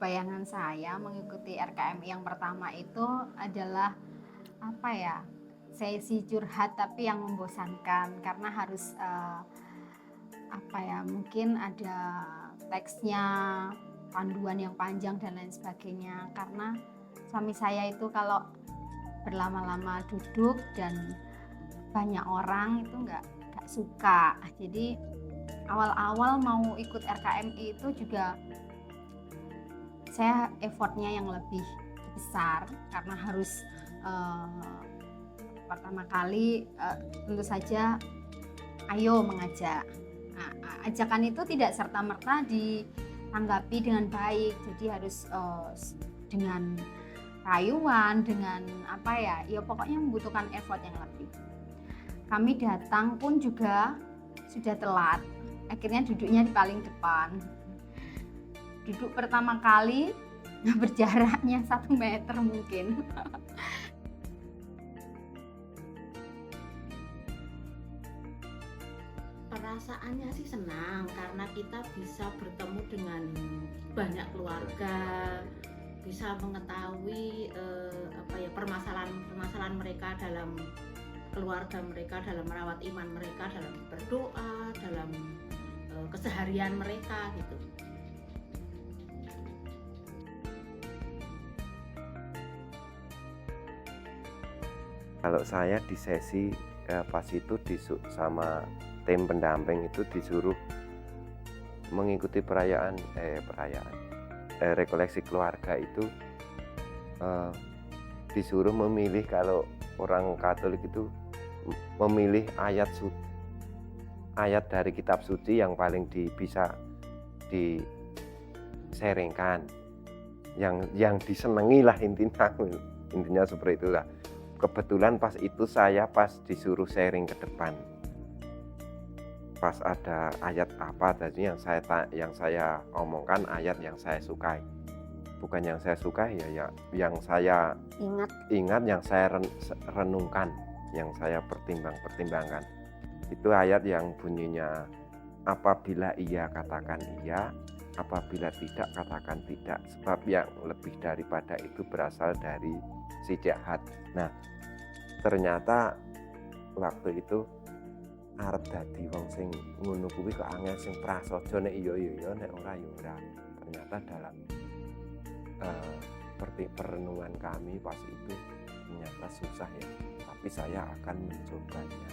bayangan saya mengikuti RKMI yang pertama itu adalah apa ya, sesi curhat tapi yang membosankan karena harus apa ya, mungkin ada teksnya, panduan yang panjang dan lain sebagainya. Karena suami saya itu kalau berlama-lama duduk dan banyak orang itu nggak suka. Jadi awal-awal mau ikut RKMI itu juga saya effortnya yang lebih besar karena harus pertama kali tentu saja ayo mengajak. Nah, ajakan itu tidak serta-merta ditanggapi dengan baik, jadi harus dengan rayuan, dengan apa ya, ya pokoknya membutuhkan effort yang lebih. Kami datang pun juga sudah telat, akhirnya duduknya di paling depan. Duduk pertama kali berjaraknya 1 meter mungkin. Perasaannya sih senang karena kita bisa bertemu dengan banyak keluarga, bisa mengetahui permasalahan mereka dalam keluarga mereka, dalam merawat iman mereka, dalam berdoa, dalam keseharian mereka gitu. Kalau saya di sesi pas itu sama tim pendamping itu disuruh mengikuti rekoleksi keluarga itu, disuruh memilih, kalau orang Katolik itu memilih ayat dari kitab suci yang paling bisa diseringkan, yang disenangi lah, intinya seperti itulah. Kebetulan pas itu saya disuruh sharing ke depan, pas ada ayat apa tadi yang saya omongkan, ayat yang saya sukai, bukan yang saya sukai ya, yang saya ingat, yang saya renungkan, yang saya pertimbangkan. Itu ayat yang bunyinya, apabila iya katakan iya, apabila tidak katakan tidak, sebab yang lebih daripada itu berasal dari si jahat. Nah, ternyata waktu itu arep dadi wong sing ngono kuwi kok angel sing prasaja, nek iya nek ora ya ora. Ternyata dalam perenungan kami pas itu ternyata susah ya, tapi saya akan mencobanya.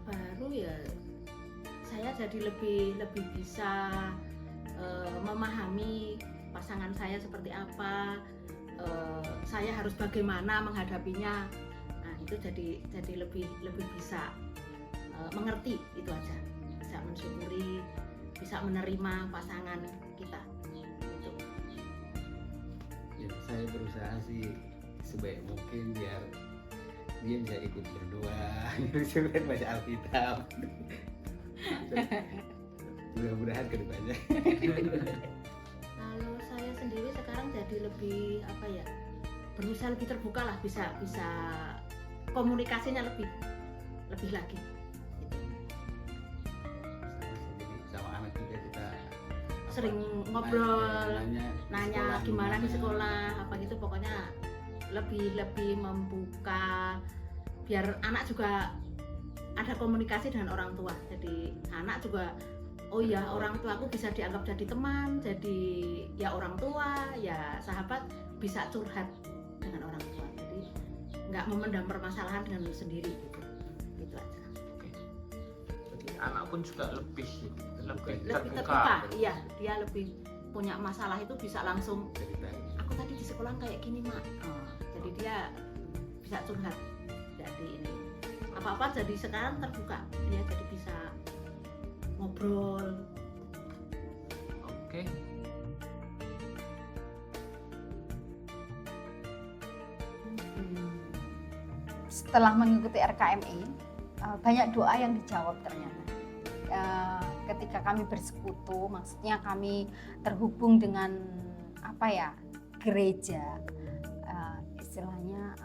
Baru ya saya jadi lebih bisa memahami pasangan saya seperti apa, saya harus bagaimana menghadapinya. Nah, itu jadi lebih bisa mengerti, itu aja, bisa mensyukuri, bisa menerima pasangan kita gitu. Ya, saya berusaha sih sebaik mungkin biar dia bisa ikut berdoa, bisa baca Alkitab. Mudah-mudahan ke depannya. Kalau saya sendiri sekarang jadi lebih berusaha lebih terbuka lah, bisa komunikasinya lebih lagi gitu. Sama anak juga kita sering ngobrol, nanya gimana di sekolah apa gitu, pokoknya lebih membuka biar anak juga ada komunikasi dengan orang tua. Jadi anak juga, oh ya, orang tuaku bisa dianggap jadi teman, jadi ya orang tua, ya sahabat, bisa curhat dengan orang tua. Jadi nggak memendam permasalahan dengan sendiri gitu aja. Jadi anak pun juga lebih terbuka. Iya, dia lebih punya masalah itu bisa langsung, aku tadi di sekolah kayak gini mak. Jadi dia bisa curhat. Jadi ini apa-apa jadi sekarang terbuka, dia jadi bisa ngobrol. Oke. Setelah mengikuti RKMI, banyak doa yang dijawab ternyata. Ketika kami bersekutu, maksudnya kami terhubung dengan gereja, istilahnya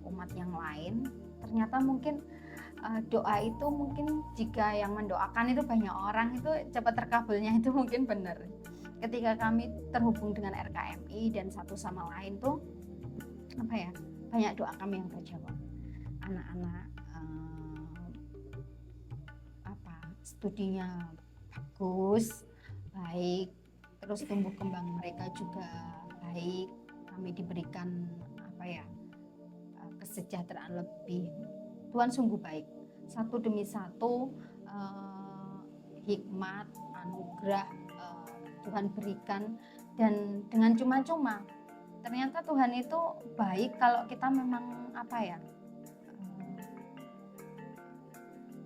umat yang lain, ternyata mungkin doa itu mungkin jika yang mendoakan itu banyak orang itu cepat terkabulnya itu mungkin benar. Ketika kami terhubung dengan RKMI dan satu sama lain tuh banyak doa kami yang terjawab. Anak-anak studinya bagus, baik, terus tumbuh kembang mereka juga baik. Kami diberikan kesejahteraan lebih. Tuhan sungguh baik. Satu demi satu hikmat, anugerah Tuhan berikan, dan dengan cuma-cuma. Ternyata Tuhan itu baik kalau kita memang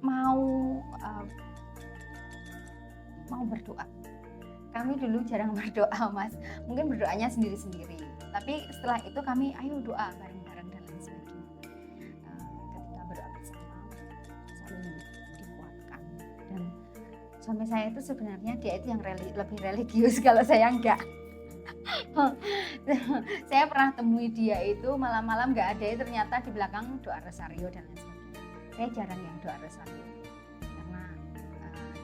mau berdoa. Kami dulu jarang berdoa, Mas. Mungkin berdoanya sendiri-sendiri. Tapi setelah itu kami ayo doa bareng-bareng dan lain sebagainya. Ketika berdoa bersama saling dikuatkan. Dan suami saya itu sebenarnya dia itu yang lebih religius, kalau saya enggak. Saya pernah temui dia itu malam-malam nggak ada, ternyata di belakang doa rosario dan lain sebagainya. Saya jarang yang doa rosario karena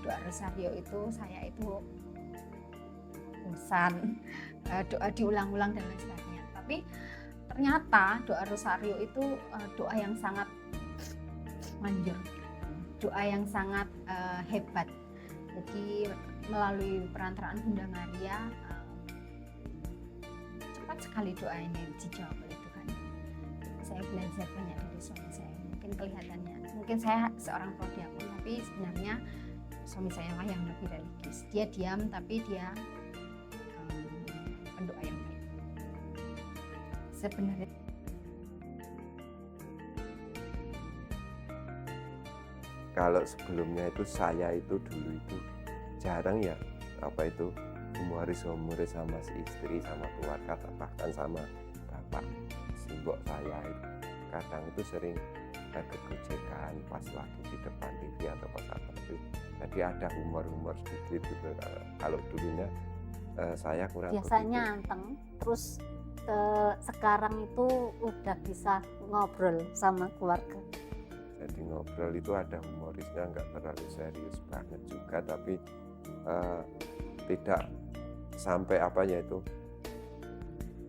doa rosario itu saya itu bosan, doa diulang-ulang dan lain sebagainya. Tapi ternyata doa rosario itu doa yang sangat manjur, doa yang sangat hebat. Jadi melalui perantaraan Bunda Maria cepat sekali doa ini dijawab oleh Tuhan. Saya belajar banyak dari suami saya. Mungkin kelihatannya, mungkin saya seorang prodiakon, tapi sebenarnya suami saya lah yang lebih religius. Dia diam tapi dia pendoa yang baik. Sebenarnya kalau sebelumnya itu saya itu dulu itu jarang ya humoris sama si istri, sama keluarga, bahkan sama bapak simbok saya itu kadang itu sering ada gojekan pas lagi di depan TV atau pas apa itu, jadi ada humor sedikit gitu. Kalau dulunya saya kurang biasanya begitu. Anteng, terus sekarang itu udah bisa ngobrol sama keluarga. Jadi ngobrol itu ada humorisnya, nggak terlalu serius banget juga, tapi tidak sampai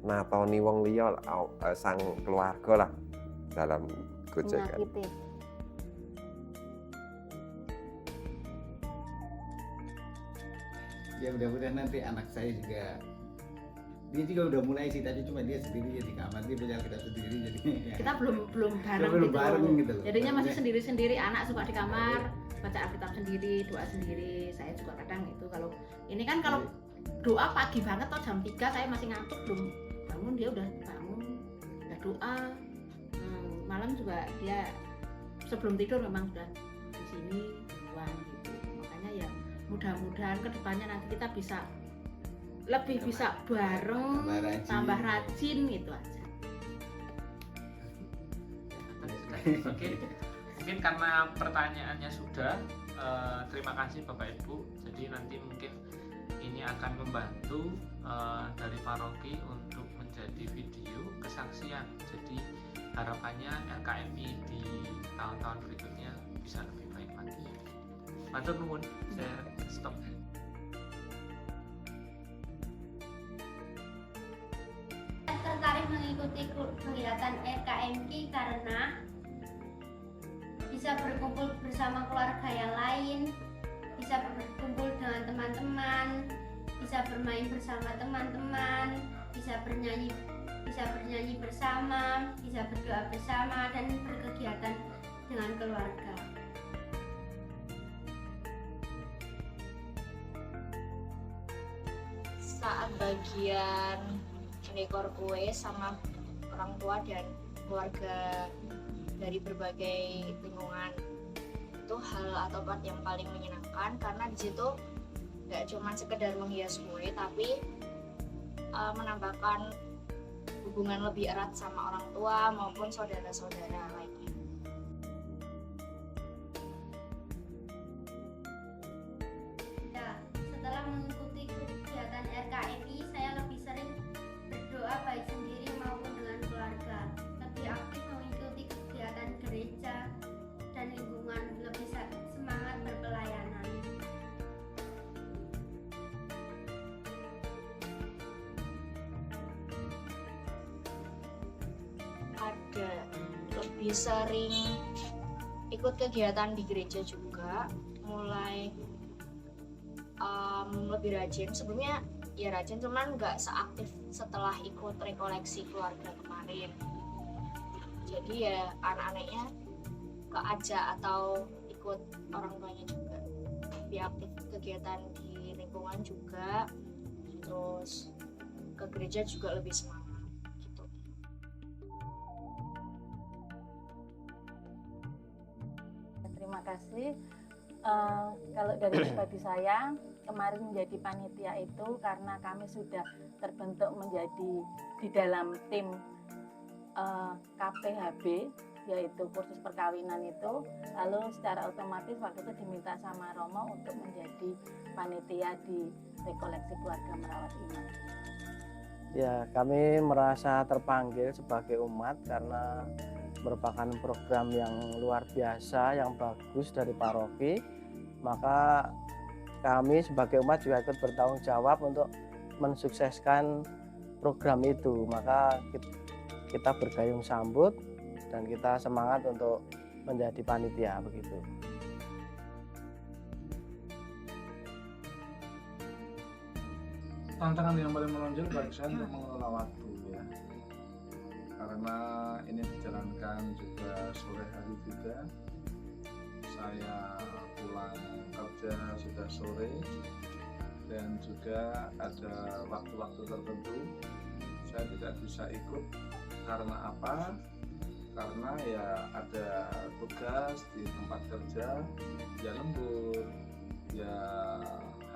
natoni wong liya sang keluarga lah dalam gojekan. Menyakiti. Ya mudah-mudahan nanti anak saya juga, dia juga udah mulai sih, tadi cuma dia sendiri di kamar, dia punya kita sendiri, jadi Kita belum bareng gitu. Jadinya masih sendiri-sendiri, anak suka di kamar baca Alkitab sendiri, doa sendiri. Saya juga kadang itu kalau ini kan kalau doa pagi banget atau jam 3 saya masih ngantuk belum bangun, dia udah bangun, udah doa. Malam juga dia sebelum tidur memang sudah di sini doang gitu. Makanya ya mudah-mudahan kedepannya nanti kita bisa lebih bisa bareng, tambah rajin gitu aja. Oke, mungkin karena pertanyaannya sudah, terima kasih Bapak Ibu. Jadi nanti mungkin ini akan membantu dari paroki untuk menjadi video kesaksian. Jadi harapannya RKMI di tahun-tahun berikutnya bisa lebih baik lagi. Matur nuwun, saya stop. Tertarik mengikuti kegiatan RKMI karena bisa berkumpul bersama keluarga yang lain, bisa berkumpul dengan teman-teman, bisa bermain bersama teman-teman, bisa bernyanyi bersama, bisa berdoa bersama, dan berkegiatan dengan keluarga. Saat bagian dekor kue sama orang tua dan keluarga dari berbagai lingkungan, itu hal atau part yang paling menyenangkan karena di situ nggak cuma sekedar menghias kue tapi menambahkan hubungan lebih erat sama orang tua maupun saudara-saudara lainnya. Ya, setelah mengikuti kegiatan RKMI, saya lebih sering berdoa baik sendiri maupun dengan keluarga, lebih aktif mengikuti kegiatan gereja dan lingkungan lebih sering ikut kegiatan di gereja juga, mulai lebih rajin. Sebelumnya ya rajin, cuman nggak seaktif setelah ikut rekoleksi keluarga kemarin. Jadi ya anak-anaknya keajak atau ikut orang tuanya juga, lebih aktif kegiatan di lingkungan juga, terus ke gereja juga lebih semangat gitu. Terima kasih. Kalau dari pribadi saya, kemarin menjadi panitia itu karena kami sudah terbentuk menjadi di dalam tim KPHB, yaitu kursus perkawinan itu. Lalu secara otomatis waktu itu diminta sama Romo untuk menjadi panitia di rekoleksi keluarga merawat iman. Ya, kami merasa terpanggil sebagai umat karena merupakan program yang luar biasa, yang bagus dari paroki. Maka kami sebagai umat juga ikut bertanggung jawab untuk mensukseskan program itu. Maka kita bergayung sambut dan kita semangat untuk menjadi panitia begitu. Tantangan yang paling menonjol bagi saya untuk mengelola waktu ya, karena ini dijalankan juga sore hari juga. Saya pulang kerja sudah sore dan juga ada waktu-waktu tertentu saya tidak bisa ikut. Karena apa? Karena ya ada tugas di tempat kerja, ya lembur, ya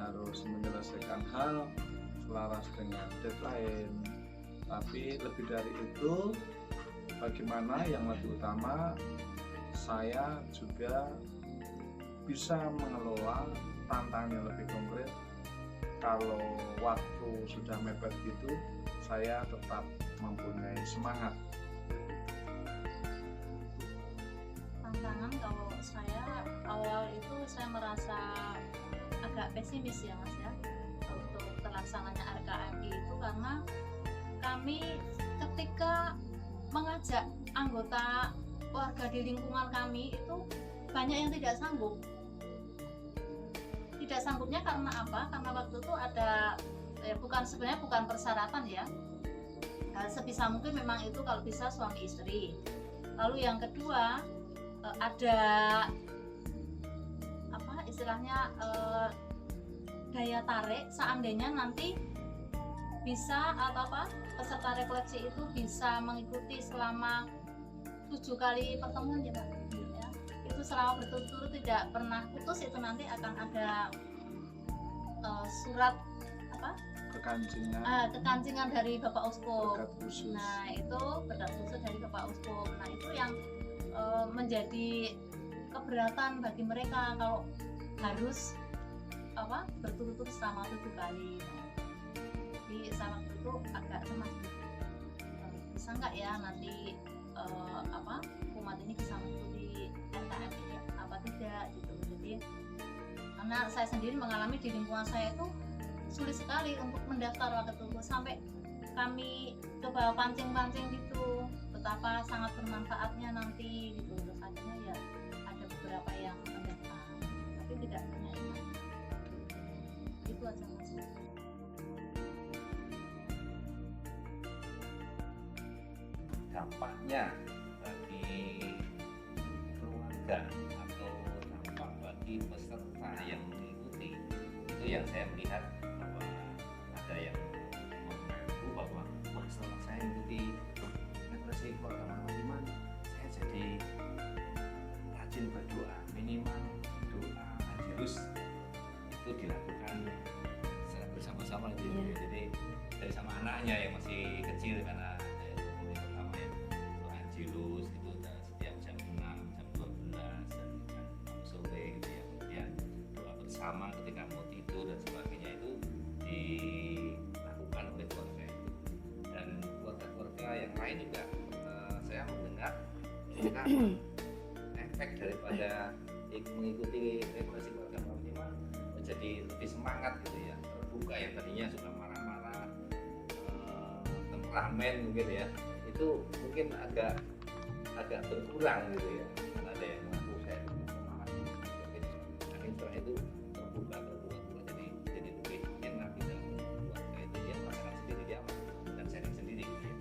harus menyelesaikan hal selaras dengan deadline. Tapi lebih dari itu, bagaimana yang lebih utama, saya juga bisa mengelola tantangan yang lebih konkret. Kalau waktu sudah mepet gitu, saya tetap mempunyai semangat. Tantangan kalau saya awal itu saya merasa agak pesimis ya Mas ya, untuk terlaksananya RKMI itu, karena kami ketika mengajak anggota warga di lingkungan kami itu banyak yang tidak sanggup. Tidak sanggupnya karena apa? Karena waktu itu ada sebenarnya bukan persyaratan ya. Sebisa mungkin memang itu kalau bisa suami istri. Lalu yang kedua ada apa istilahnya daya tarik, seandainya nanti bisa atau apa peserta rekoleksi itu bisa mengikuti selama 7 kali pertemuan ya Pak ya, itu selama berturut-turut tidak pernah putus, itu nanti akan ada surat apa kekancingan dari Bapak Uskup. Nah itu berkat khusus dari Bapak Uskup. Nah itu yang menjadi keberatan bagi mereka kalau harus apa berturut-turut selama 7 kali. Jadi saya waktu itu agak cemas bisa nggak ya nanti apa umat ini bisa mengikuti RKMI apa tidak gitu. Jadi karena saya sendiri mengalami di lingkungan saya itu sulit sekali untuk mendaftar waktu itu, sampai kami coba pancing-pancing gitu betapa sangat bermanfaatnya nanti gitu. Terus akhirnya ya ada beberapa yang mendaftar tapi tidak banyak yang itu aja Mas. Dampaknya bagi keluarga atau dampak bagi peserta yang mengikuti itu yang saya melihat bahwa ada yang mengaku bahwa setelah saya mengikuti rekoleksi keluarga merawat iman, saya jadi rajin berdoa, minimal doa angelus itu dilakukan secara bersama-sama gitu. Jadi dari sama anaknya yang masih kecil, karena Angelus itu setiap jam 6, jam 12 dan jam 6 sore gitu ya. Kemudian doa bersama ketika mau tidur dan sebagainya itu dilakukan oleh keluarga itu. Dan keluarga-keluarga yang lain juga saya mendengar efek daripada mengikuti rekoleksi keluarga merawat iman menjadi lebih semangat gitu ya, terbuka. Yang tadinya sudah marah-marah, temperamen mungkin ya, itu mungkin agak agak berkurang gitu ya, karena ada yang mengaku saya malas tapi setelah itu terbuka jadi lebih enak di dalam keluarga itu, dia merasakan sendiri, dia dan sharing sendiri gitu ya.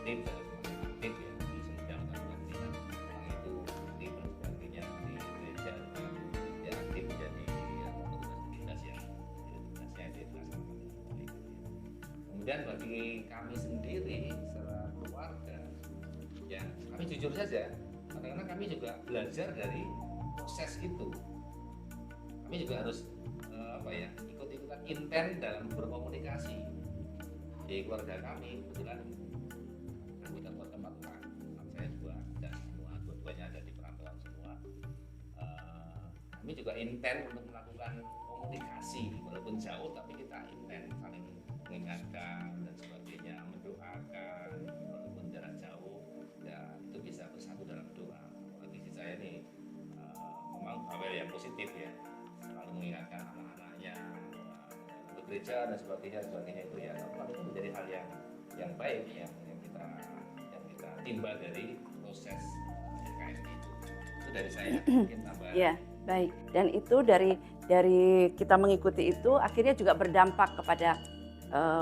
Dan aktif ya di senjang kepentingan orang itu aktif dan sebagainya di gereja, dia aktif menjadi tugas yang tugasnya dia dilaksanakan dengan baik gitu ya. Kemudian bagi kami sendiri secara keluarga, ya kami jujur saja, kadang-kadang kami juga belajar dari proses itu. Kami juga harus ikut-ikutan intent dalam berkomunikasi di keluarga kami. Kebetulan anggota keluarga teman saya juga dan semua dua-duanya ada di perantauan semua. Kami juga intent untuk melakukan komunikasi walaupun jauh, tapi kita intent saling mengingatkan dan sebagainya, mendoakan walaupun jarak jauh, ya itu bisa bersatu dalam doa. Apalagi si saya nih memang bawel yang positif ya, selalu mengingatkan anak-anaknya ke gereja dan sebagainya itu ya, itu menjadi hal yang baik yang kita timba dari proses RKM itu dari saya mungkin tambah. Ya, baik. Dan itu dari kita mengikuti itu akhirnya juga berdampak kepada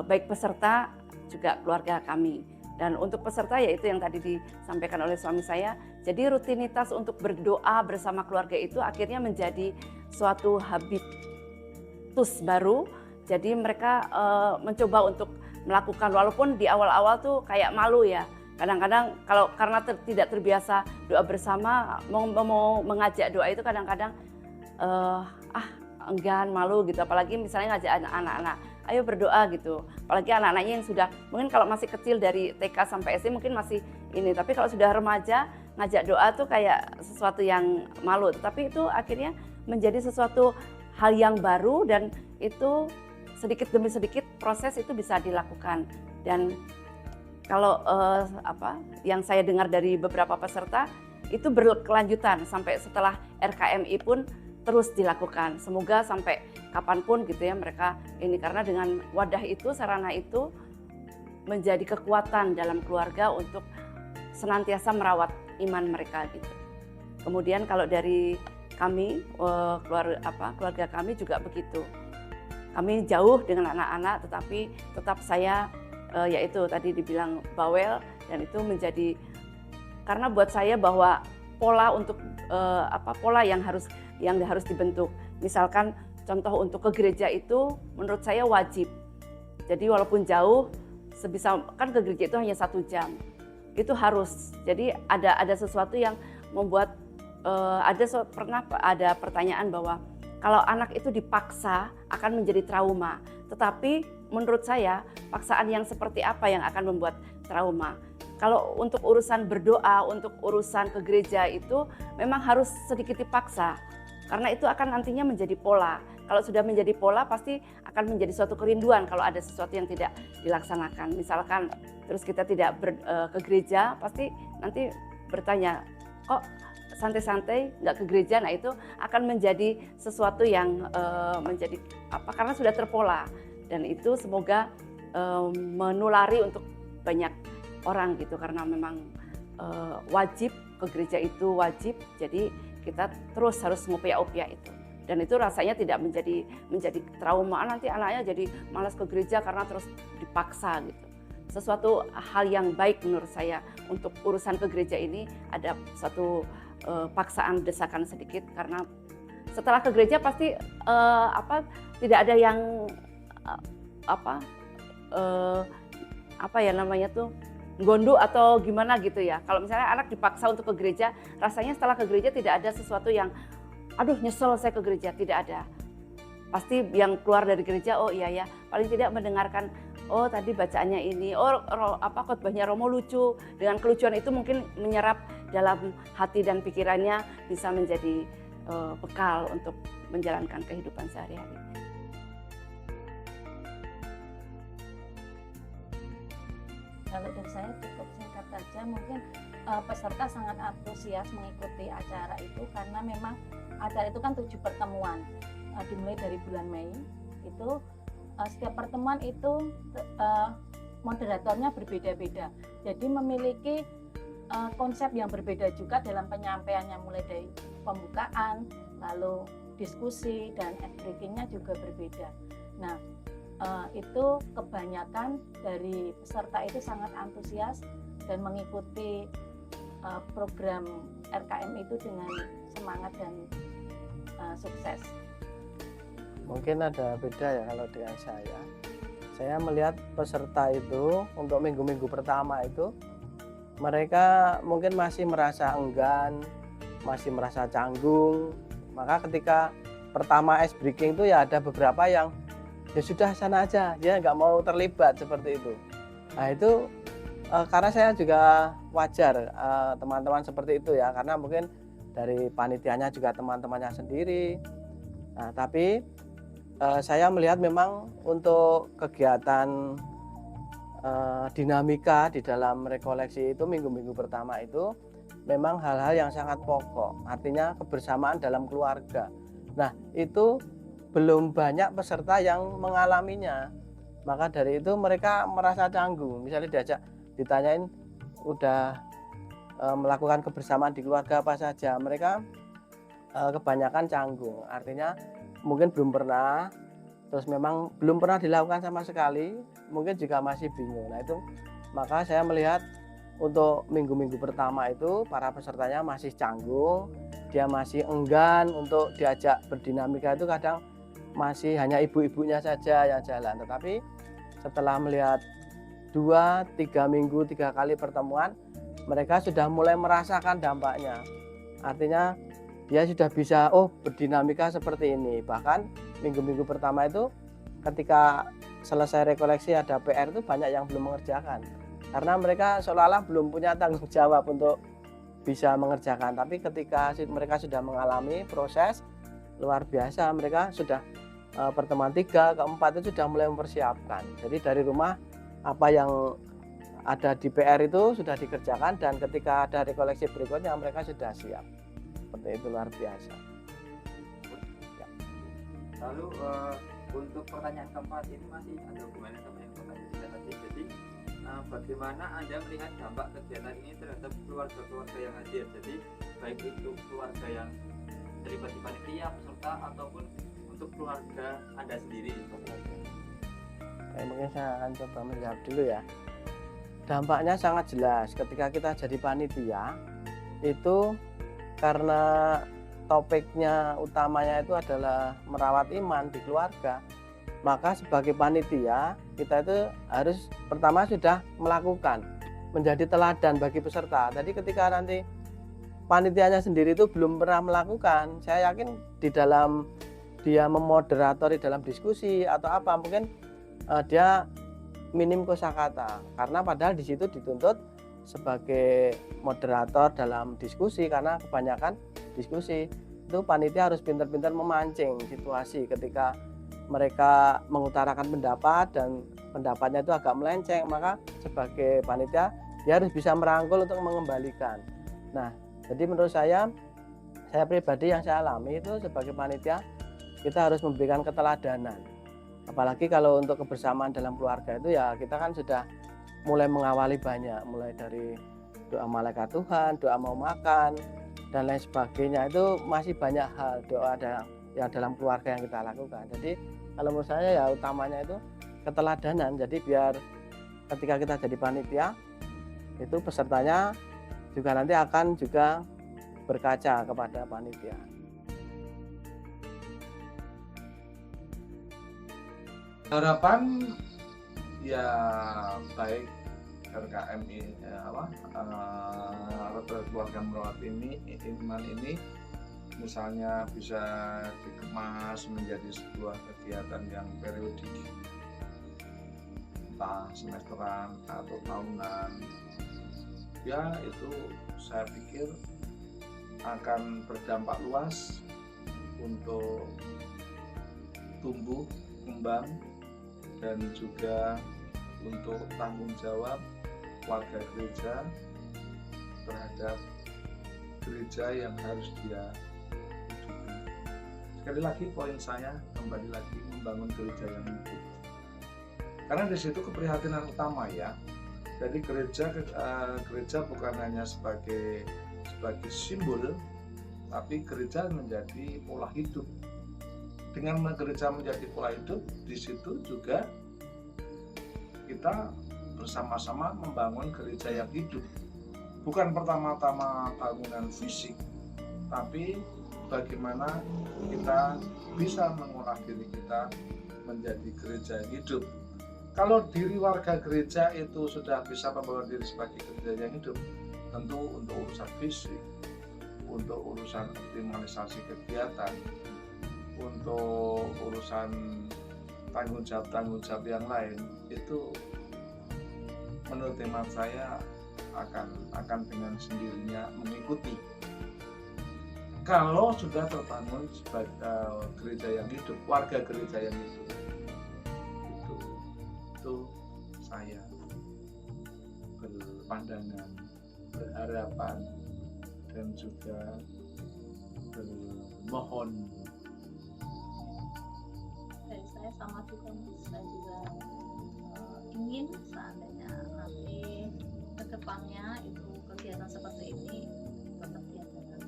baik peserta juga keluarga kami. Dan untuk peserta yaitu yang tadi disampaikan oleh suami saya, jadi rutinitas untuk berdoa bersama keluarga itu akhirnya menjadi suatu habitus baru. Jadi mereka mencoba untuk melakukan, walaupun di awal-awal tuh kayak malu ya. Kadang-kadang karena tidak terbiasa doa bersama, mau mengajak doa itu kadang-kadang enggan, malu gitu. Apalagi misalnya ngajak anak-anak, ayo berdoa gitu. Apalagi anak-anaknya yang sudah, mungkin kalau masih kecil dari TK sampai SD mungkin masih ini. Tapi kalau sudah remaja, ngajak doa tuh kayak sesuatu yang malu. Tapi itu akhirnya menjadi sesuatu hal yang baru, dan itu sedikit demi sedikit proses itu bisa dilakukan. Dan kalau yang saya dengar dari beberapa peserta itu berkelanjutan sampai setelah RKMI pun terus dilakukan. Semoga sampai kapanpun gitu ya mereka ini, karena dengan wadah itu, sarana itu menjadi kekuatan dalam keluarga untuk senantiasa merawat iman mereka gitu. Kemudian kalau dari kami keluarga kami juga begitu. Kami jauh dengan anak-anak, tetapi tetap saya yaitu tadi dibilang bawel, dan itu menjadi, karena buat saya bahwa pola untuk pola yang harus dibentuk. Misalkan contoh untuk ke gereja itu menurut saya wajib. Jadi walaupun jauh, sebisa kan ke gereja itu hanya 1 jam. Itu harus. Jadi ada sesuatu yang membuat pernah ada pertanyaan bahwa kalau anak itu dipaksa akan menjadi trauma. Tetapi menurut saya paksaan yang seperti apa yang akan membuat trauma? Kalau untuk urusan berdoa, untuk urusan ke gereja itu memang harus sedikit dipaksa. Karena itu akan nantinya menjadi pola. Kalau sudah menjadi pola pasti akan menjadi suatu kerinduan kalau ada sesuatu yang tidak dilaksanakan. Misalkan terus kita tidak ke gereja, pasti nanti bertanya, kok santai-santai nggak ke gereja? Nah itu akan menjadi sesuatu yang menjadi karena sudah terpola. Dan itu semoga menulari untuk banyak orang gitu, karena memang wajib ke gereja itu wajib, jadi kita terus harus ngupaya-upaya itu. Dan itu rasanya tidak menjadi trauma, nanti anaknya jadi malas ke gereja karena terus dipaksa gitu. Sesuatu hal yang baik menurut saya untuk urusan ke gereja ini ada satu paksaan, desakan sedikit, karena setelah ke gereja pasti tidak ada yang gondok atau gimana gitu ya. Kalau misalnya anak dipaksa untuk ke gereja, rasanya setelah ke gereja tidak ada sesuatu yang aduh nyesel saya ke gereja, tidak ada. Pasti yang keluar dari gereja, oh iya ya, paling tidak mendengarkan, oh tadi bacaannya ini, khotbahnya Romo lucu. Dengan kelucuan itu mungkin menyerap dalam hati dan pikirannya, bisa menjadi bekal untuk menjalankan kehidupan sehari-hari. Kalau dari saya cukup singkat saja, mungkin peserta sangat antusias mengikuti acara itu karena memang acara itu kan 7 pertemuan, dimulai dari bulan Mei. Itu setiap pertemuan itu moderatornya berbeda-beda, jadi memiliki konsep yang berbeda juga dalam penyampaiannya, mulai dari pembukaan, lalu diskusi, dan ice breakingnya juga berbeda. Nah, itu kebanyakan dari peserta itu sangat antusias dan mengikuti program RKM itu dengan semangat dan sukses. Mungkin ada beda ya kalau dengan saya. Saya melihat peserta itu untuk minggu-minggu pertama itu mereka mungkin masih merasa enggan, masih merasa canggung. Maka ketika pertama ice breaking itu ya ada beberapa yang ya sudah sana aja, dia nggak mau terlibat seperti itu. Nah itu karena saya juga wajar teman-teman seperti itu ya, karena mungkin dari panitianya juga teman-temannya sendiri. Nah tapi saya melihat memang untuk kegiatan dinamika di dalam rekoleksi itu minggu-minggu pertama itu memang hal-hal yang sangat pokok, artinya kebersamaan dalam keluarga. Nah itu belum banyak peserta yang mengalaminya, maka dari itu mereka merasa canggung. Misalnya diajak ditanyain udah melakukan kebersamaan di keluarga apa saja, mereka kebanyakan canggung, artinya mungkin belum pernah, terus memang belum pernah dilakukan sama sekali, mungkin juga masih bingung. Nah itu maka saya melihat untuk minggu-minggu pertama itu para pesertanya masih canggung, dia masih enggan untuk diajak berdinamika, itu kadang masih hanya ibu-ibunya saja yang jalan. Tetapi setelah melihat 2-3 minggu, 3 kali pertemuan, mereka sudah mulai merasakan dampaknya. Artinya dia sudah bisa berdinamika seperti ini. Bahkan minggu-minggu pertama itu ketika selesai rekoleksi ada PR itu banyak yang belum mengerjakan, karena mereka seolah-olah belum punya tanggung jawab untuk bisa mengerjakan. Tapi ketika mereka sudah mengalami proses luar biasa, mereka sudah pertemuan 3, keempat itu sudah mulai mempersiapkan. Jadi dari rumah apa yang ada di PR itu sudah dikerjakan, dan ketika ada rekoleksi berikutnya mereka sudah siap. Seperti itu, luar biasa. Ya. Lalu untuk pertanyaan keempat ini masih ada hubungannya sama yang pertanyaan kita tadi. Jadi bagaimana Anda melihat dampak kegiatan ini terhadap keluarga-keluarga yang hadir? Jadi baik itu keluarga yang terlibat di panitia, peserta, ataupun untuk keluarga Anda sendiri. Mungkin saya akan coba menjawab dulu ya. Dampaknya sangat jelas ketika kita jadi panitia itu, karena topiknya utamanya itu adalah merawat iman di keluarga, maka sebagai panitia kita itu harus pertama sudah melakukan, menjadi teladan bagi peserta. Jadi ketika nanti panitianya sendiri itu belum pernah melakukan, saya yakin di dalam dia memoderatori dalam diskusi atau apa, mungkin dia minim kosakata, karena padahal di situ dituntut sebagai moderator dalam diskusi, karena kebanyakan diskusi itu panitia harus pintar-pintar memancing situasi ketika mereka mengutarakan pendapat dan pendapatnya itu agak melenceng, maka sebagai panitia dia harus bisa merangkul untuk mengembalikan. Nah, jadi menurut saya pribadi yang saya alami itu sebagai panitia kita harus memberikan keteladanan. Apalagi kalau untuk kebersamaan dalam keluarga itu ya kita kan sudah mulai mengawali banyak, mulai dari doa malaikat Tuhan, doa mau makan, dan lain sebagainya. Itu masih banyak hal doa yang dalam keluarga yang kita lakukan. Jadi kalau menurut saya ya utamanya itu keteladanan. Jadi biar ketika kita jadi panitia itu pesertanya juga nanti akan juga berkaca kepada panitia. Harapan ya baik RKM ini keluarga merawat ini iman ini misalnya bisa dikemas menjadi sebuah kegiatan yang periodik, entah semesteran atau tahunan, ya itu saya pikir akan berdampak luas untuk tumbuh kembang dan juga untuk tanggung jawab warga gereja terhadap gereja yang harus dia hidupi. Sekali lagi poin saya kembali lagi membangun gereja yang hidup. Karena di situ keprihatinan utama ya, Jadi gereja bukan hanya sebagai simbol, tapi gereja menjadi pola hidup. Dengan gereja menjadi pola hidup, di situ juga kita bersama-sama membangun gereja yang hidup. Bukan pertama-tama bangunan fisik, tapi bagaimana kita bisa mengolah diri kita menjadi gereja yang hidup. Kalau diri warga gereja itu sudah bisa membangun diri sebagai gereja yang hidup, tentu untuk urusan fisik, untuk urusan optimalisasi kegiatan, untuk urusan tanggung jawab yang lain, itu menurut hemat saya akan dengan sendirinya mengikuti. Kalau sudah terbangun sebagai gereja yang hidup, warga gereja yang hidup, itu saya berpandangan, berharapan, dan juga bermohon. Dari saya sama juga Mas, saya juga ingin seandainya nanti ke depannya itu kegiatan seperti ini tetap diadakan.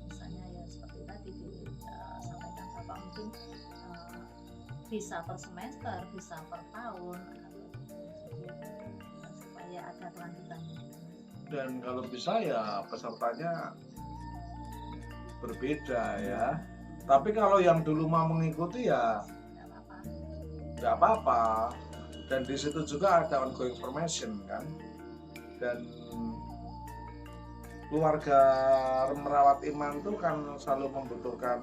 Misalnya ya seperti tadi disampaikan Bapak, mungkin bisa per semester, bisa per tahun, supaya ada kelanjutannya. Dan kalau bisa ya pesertanya berbeda ya. Tapi kalau yang dulu mau mengikuti ya nggak apa-apa. Dan di situ juga ada ongoing formation kan. Dan keluarga merawat iman itu kan selalu membutuhkan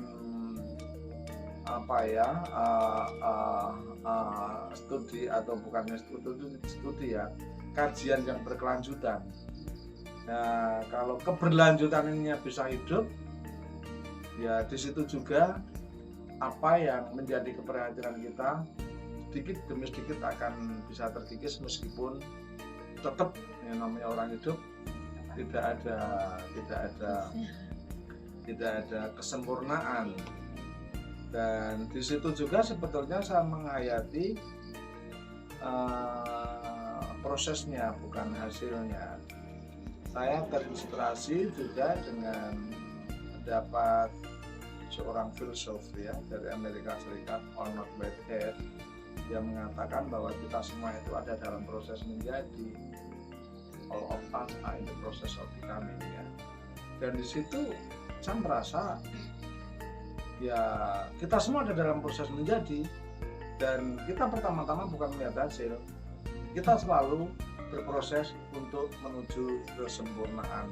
studi atau bukannya studi ya, kajian yang berkelanjutan. Nah, kalau keberlanjutan ini bisa hidup, ya di situ juga apa yang menjadi keprihatinan kita sedikit demi sedikit akan bisa terkikis, meskipun tetap yang namanya orang hidup tidak ada kesempurnaan. Dan di situ juga sebetulnya saya menghayati prosesnya, bukan hasilnya. Saya terinspirasi juga dengan mendapat seorang filsuf ya dari Amerika Serikat, Arnold Whitehead, yang mengatakan bahwa kita semua itu ada dalam proses menjadi. All of us are in the process of becoming ya. Dan di situ saya merasa ya kita semua ada dalam proses menjadi, dan kita pertama-tama bukan melihat hasil, kita selalu berproses untuk menuju kesempurnaan,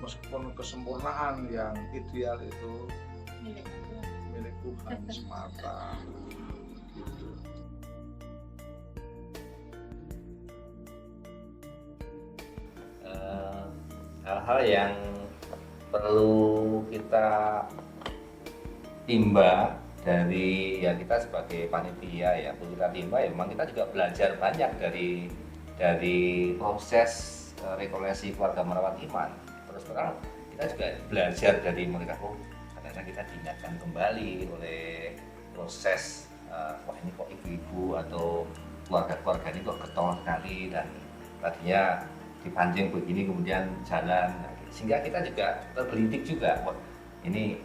meskipun kesempurnaan yang ideal itu milik Tuhan semata gitu. Hal-hal yang perlu kita timba dari ya kita sebagai panitia ya, perlu kita timba ya, memang kita juga belajar banyak dari proses rekoleksi keluarga merawat iman. Terus terang kita juga belajar dari mereka, karena kita diingatkan kembali oleh proses wah ini kok ibu-ibu atau keluarga-keluarga ini kok getol sekali, dan tadinya dipancing begini kemudian jalan, sehingga kita juga tergelitik juga, wah ini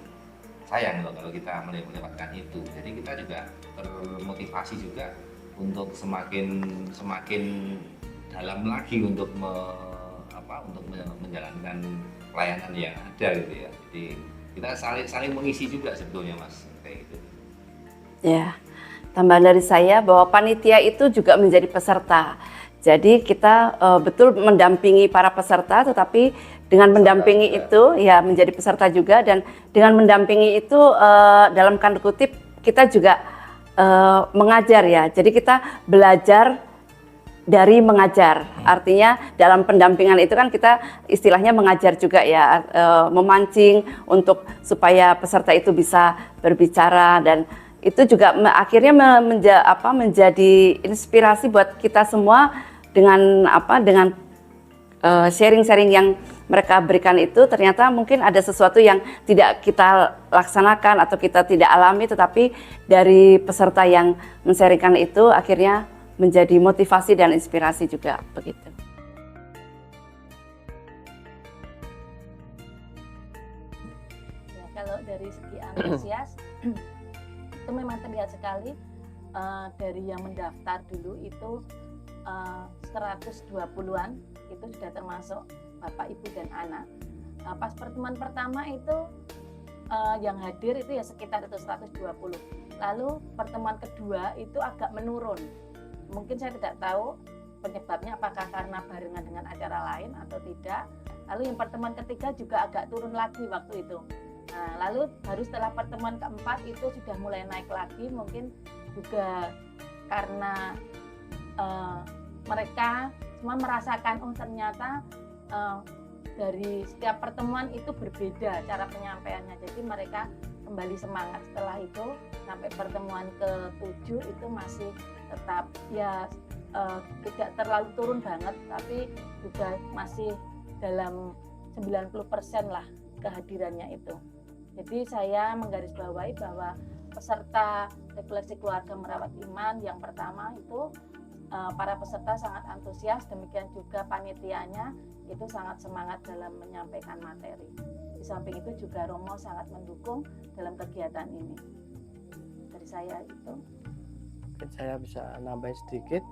sayang loh kalau kita melewatkan itu. Jadi kita juga termotivasi juga untuk semakin dalam lagi untuk menjalankan pelayanan yang ada gitu ya. Jadi kita saling mengisi juga sebetulnya Mas, kayak gitu. Ya, tambahan dari saya bahwa panitia itu juga menjadi peserta. Jadi kita betul mendampingi para peserta, tetapi dengan mendampingi itu ya menjadi peserta juga, dan dengan mendampingi itu dalam tanda kutip kita juga mengajar ya. Jadi kita belajar dari mengajar. Artinya dalam pendampingan itu kan kita istilahnya mengajar juga ya, memancing untuk supaya peserta itu bisa berbicara, dan itu juga akhirnya menjadi inspirasi buat kita semua dengan sharing-sharing yang mereka berikan itu. Ternyata mungkin ada sesuatu yang tidak kita laksanakan atau kita tidak alami, tetapi dari peserta yang men-sharingkan itu akhirnya menjadi motivasi dan inspirasi juga begitu. Ya, kalau dari segi antusias itu memang terlihat sekali dari yang mendaftar dulu itu 120-an itu sudah termasuk bapak, ibu, dan anak. Pas pertemuan pertama itu yang hadir itu ya sekitar itu 120. Lalu pertemuan kedua itu agak menurun. Mungkin saya tidak tahu penyebabnya, apakah karena barengan dengan acara lain atau tidak. Lalu yang pertemuan ketiga juga agak turun lagi waktu itu. Nah, lalu baru setelah pertemuan keempat itu sudah mulai naik lagi, mungkin juga karena mereka semua merasakan ternyata dari setiap pertemuan itu berbeda cara penyampaiannya, jadi mereka kembali semangat. Setelah itu sampai pertemuan ke-7 itu masih tetap ya tidak terlalu turun banget, tapi juga masih dalam 90% lah kehadirannya itu. Jadi saya menggarisbawahi bahwa peserta refleksi keluarga merawat iman yang pertama itu para peserta sangat antusias, demikian juga panitianya itu sangat semangat dalam menyampaikan materi. Di samping itu juga Romo sangat mendukung dalam kegiatan ini. Dari saya itu. Mungkin saya bisa nambahin sedikit.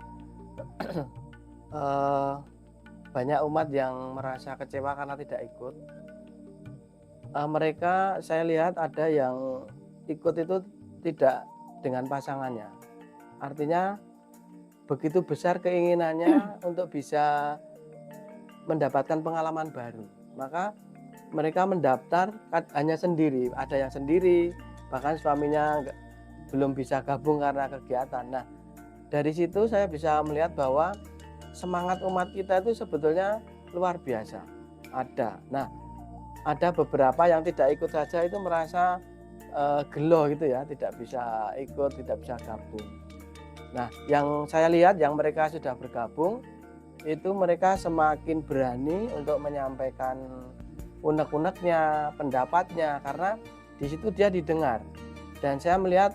Banyak umat yang merasa kecewa karena tidak ikut. Mereka saya lihat ada yang ikut itu tidak dengan pasangannya. Artinya begitu besar keinginannya untuk bisa mendapatkan pengalaman baru. Maka mereka mendaftar hanya sendiri, ada yang sendiri, bahkan suaminya belum bisa gabung karena kegiatan. Nah, dari situ saya bisa melihat bahwa semangat umat kita itu sebetulnya luar biasa. Ada. Nah, ada beberapa yang tidak ikut saja itu merasa gelo gitu ya, tidak bisa ikut, tidak bisa gabung. Nah, yang saya lihat yang mereka sudah bergabung itu mereka semakin berani untuk menyampaikan unek-uneknya, pendapatnya, karena di situ dia didengar. Dan saya melihat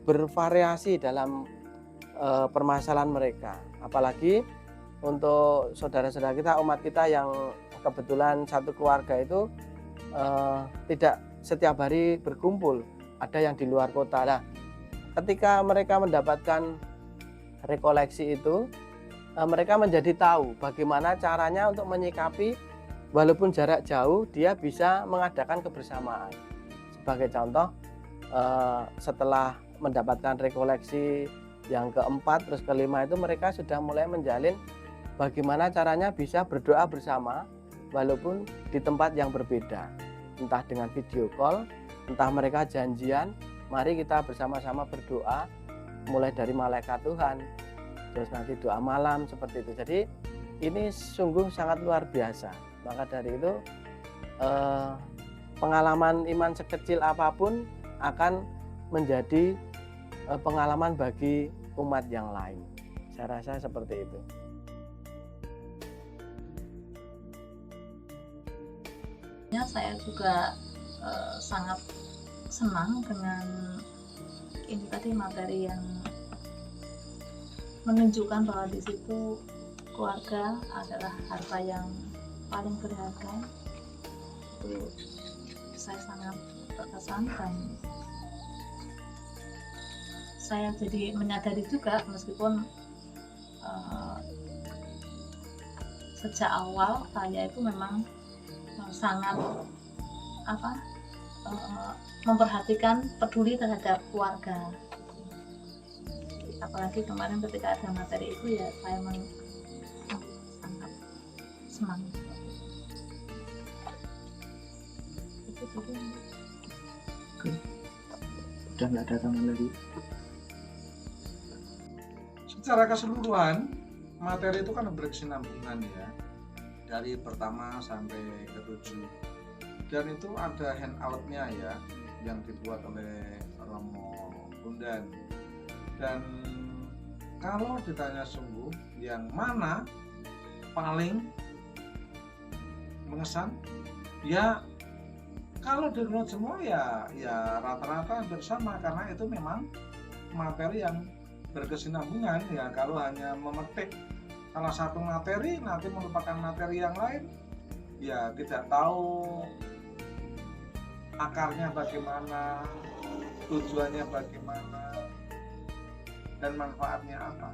bervariasi dalam permasalahan mereka. Apalagi untuk saudara-saudara kita, umat kita yang kebetulan satu keluarga itu tidak setiap hari berkumpul, ada yang di luar kota. Nah, ketika mereka mendapatkan rekoleksi itu, mereka menjadi tahu bagaimana caranya untuk menyikapi walaupun jarak jauh, dia bisa mengadakan kebersamaan. Sebagai contoh, setelah mendapatkan rekoleksi yang keempat terus kelima itu mereka sudah mulai menjalin bagaimana caranya bisa berdoa bersama walaupun di tempat yang berbeda, entah dengan video call, entah mereka janjian, mari kita bersama-sama berdoa mulai dari malaikat Tuhan, terus nanti doa malam seperti itu. Jadi ini sungguh sangat luar biasa. Maka dari itu pengalaman iman sekecil apapun akan menjadi pengalaman bagi umat yang lain. Saya rasa seperti itu. Saya juga sangat senang dengan ini tadi materi yang menunjukkan bahwa di situ keluarga adalah harta yang paling berharga. Itu saya sangat terkesan dan saya jadi menyadari juga meskipun sejak awal saya itu memang sangat memperhatikan, peduli terhadap keluarga. Apalagi kemarin ketika ada materi itu ya saya sangat semangat. Itu juga. Udah nggak ada tambahan lagi. Secara keseluruhan materi itu kan berkesinambungan ya, dari pertama sampai ke-7, dan itu ada handout-nya ya yang dibuat oleh Romo Bundan. Dan kalau ditanya sungguh yang mana paling mengesan, ya kalau di-download semua ya rata-rata hampir sama, karena itu memang materi yang berkesinambungan ya. Kalau hanya memetik salah satu materi nanti melupakan materi yang lain, ya tidak tahu akarnya bagaimana, tujuannya bagaimana, dan manfaatnya apa.